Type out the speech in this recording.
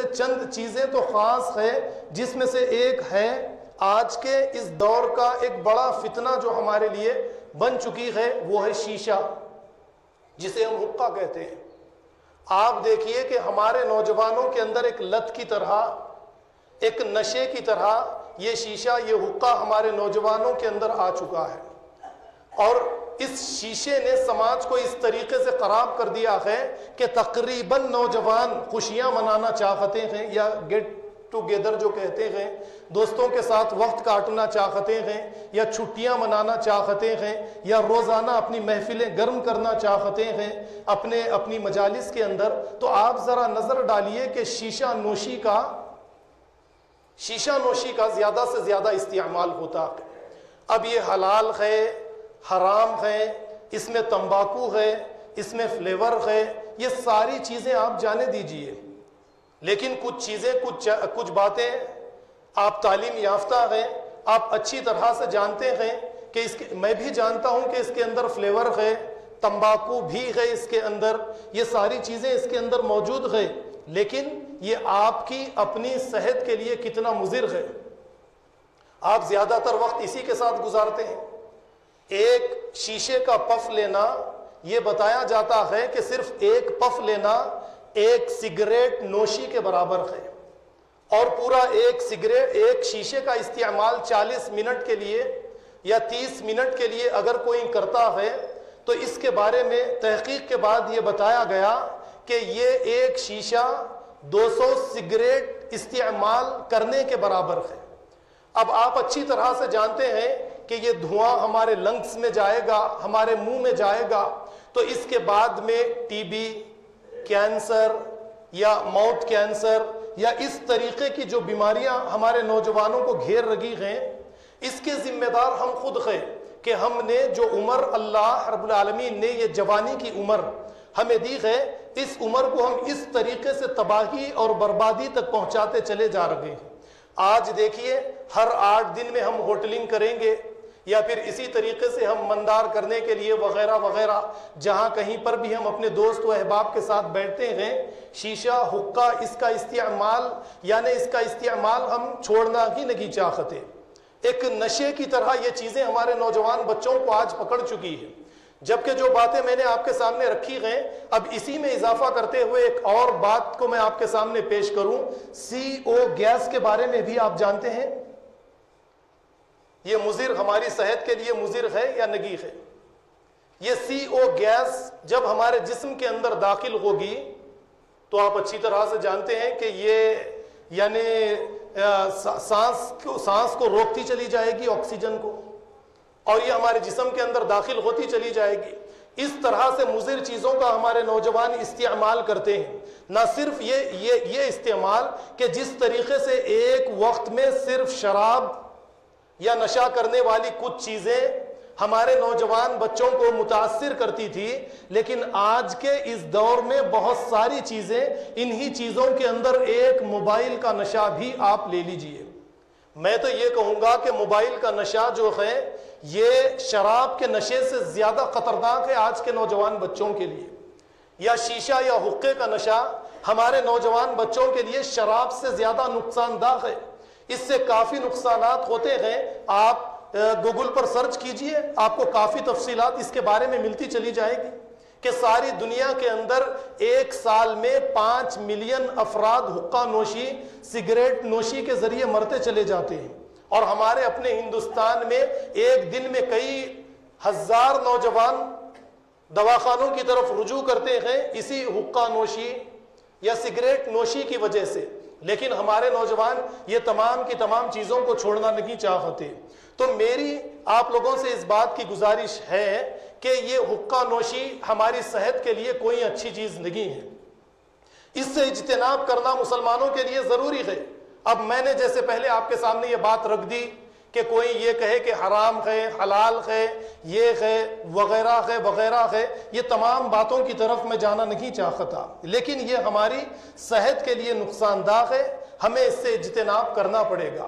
چند چیزیں تو خاص ہے، جس میں سے ایک ہے آج کے اس دور کا ایک بڑا فتنہ جو ہمارے لیے بن چکی ہے، وہ ہے شیشہ، جسے ہم حقہ کہتے ہیں۔ آپ دیکھیے کہ ہمارے نوجوانوں کے اندر ایک لت کی طرح، ایک نشے کی طرح یہ شیشہ، یہ حقہ ہمارے نوجوانوں کے اندر آ چکا ہے، اور اس شیشے نے سماج کو اس طریقے سے خراب کر دیا ہے کہ تقریباً نوجوان خوشیاں منانا چاہتے ہیں، یا گیٹ ٹوگیدر جو کہتے ہیں، دوستوں کے ساتھ وقت کاٹنا چاہتے ہیں، یا چھٹیاں منانا چاہتے ہیں، یا روزانہ اپنی محفلیں گرم کرنا چاہتے ہیں اپنی مجالس کے اندر۔ تو آپ ذرا نظر ڈالیے کہ شیشہ نوشی کا زیادہ سے زیادہ استعمال ہوتا ہے۔ اب یہ حلال ہے، حرام ہے، اس میں تمباکو ہے، اس میں فلیور ہے، یہ ساری چیزیں آپ جانے دیجئے، لیکن کچھ چیزیں، کچھ باتیں آپ تعلیم یافتہ ہیں، آپ اچھی طرح سے جانتے ہیں کہ میں بھی جانتا ہوں کہ اس کے اندر فلیور ہے، تمباکو بھی ہے اس کے اندر، یہ ساری چیزیں اس کے اندر موجود ہے، لیکن یہ آپ کی اپنی صحت کے لیے کتنا مضر ہے۔ آپ زیادہ تر وقت اسی کے ساتھ گزارتے ہیں۔ ایک شیشے کا پف لینا، یہ بتایا جاتا ہے کہ صرف ایک پف لینا ایک سگریٹ نوشی کے برابر ہے، اور پورا ایک شیشے کا استعمال 40 منٹ کے لیے یا 30 منٹ کے لیے اگر کوئی کرتا ہے تو اس کے بارے میں تحقیق کے بعد یہ بتایا گیا کہ یہ ایک شیشہ 200 سگریٹ استعمال کرنے کے برابر ہے۔ اب آپ اچھی طرح سے جانتے ہیں کہ یہ دھواں ہمارے لنگس میں جائے گا، ہمارے منہ میں جائے گا، تو اس کے بعد میں ٹی بی، کینسر یا موت کینسر یا اس طریقے کی جو بیماریاں ہمارے نوجوانوں کو گھیر رہی ہیں، اس کے ذمہ دار ہم خود ہیں کہ ہم نے جو عمر اللہ رب العالمین نے یہ جوانی کی عمر ہمیں دی ہے، اس عمر کو ہم اس طریقے سے تباہی اور بربادی تک پہنچاتے چلے جا رہے ہیں۔ آج دیکھیے ہر 8 دن میں ہم ہوٹلنگ کریں گے، یا پھر اسی طریقے سے ہم مندار کرنے کے لیے وغیرہ وغیرہ، جہاں کہیں پر بھی ہم اپنے دوست و احباب کے ساتھ بیٹھتے ہیں، شیشہ، حقہ، اس کا استعمال ہم چھوڑنا ہی نہیں چاہتے۔ ایک نشے کی طرح یہ چیزیں ہمارے نوجوان بچوں کو آج پکڑ چکی ہے، جبکہ جو باتیں میں نے آپ کے سامنے رکھی ہیں، اب اسی میں اضافہ کرتے ہوئے ایک اور بات کو میں آپ کے سامنے پیش کروں۔ CO گیس کے بارے میں بھی آپ جانتے ہیں، یہ مضر، ہماری صحت کے لیے مضر ہے یا نہیں ہے؟ یہ CO گیس جب ہمارے جسم کے اندر داخل ہوگی تو آپ اچھی طرح سے جانتے ہیں کہ یہ یعنی سانس کو روکتی چلی جائے گی، آکسیجن کو، اور یہ ہمارے جسم کے اندر داخل ہوتی چلی جائے گی۔ اس طرح سے مضر چیزوں کا ہمارے نوجوان استعمال کرتے ہیں۔ نہ صرف یہ استعمال کہ جس طریقے سے ایک وقت میں صرف شراب یا نشہ کرنے والی کچھ چیزیں ہمارے نوجوان بچوں کو متاثر کرتی تھی، لیکن آج کے اس دور میں بہت ساری چیزیں، انہی چیزوں کے اندر ایک موبائل کا نشہ بھی آپ لے لیجئے۔ میں تو یہ کہوں گا کہ موبائل کا نشہ جو ہے یہ شراب کے نشے سے زیادہ خطرناک ہے آج کے نوجوان بچوں کے لیے، یا شیشہ یا حقے کا نشہ ہمارے نوجوان بچوں کے لیے شراب سے زیادہ نقصان دہ ہے۔ اس سے کافی نقصانات ہوتے ہیں۔ آپ گوگل پر سرچ کیجئے، آپ کو کافی تفصیلات اس کے بارے میں ملتی چلی جائے گی کہ ساری دنیا کے اندر ایک سال میں 5 ملین افراد حقہ نوشی، سگریٹ نوشی کے ذریعے مرتے چلے جاتے ہیں، اور ہمارے اپنے ہندوستان میں ایک دن میں کئی ہزار نوجوان دواخانوں کی طرف رجوع کرتے ہیں اسی حقہ نوشی یا سگریٹ نوشی کی وجہ سے۔ لیکن ہمارے نوجوان یہ تمام کی تمام چیزوں کو چھوڑنا نہیں چاہتے۔ تو میری آپ لوگوں سے اس بات کی گزارش ہے کہ یہ حقہ نوشی ہماری صحت کے لیے کوئی اچھی چیز نہیں ہے، اس سے اجتناب کرنا مسلمانوں کے لیے ضروری ہے۔ اب میں نے جیسے پہلے آپ کے سامنے یہ بات رکھ دی کہ کوئی یہ کہے کہ حرام ہے، حلال ہے، یہ ہے، وغیرہ ہے وغیرہ ہے، یہ تمام باتوں کی طرف میں جانا نہیں چاہتا، لیکن یہ ہماری صحت کے لیے نقصان دہ ہے، ہمیں اس سے اجتناب کرنا پڑے گا۔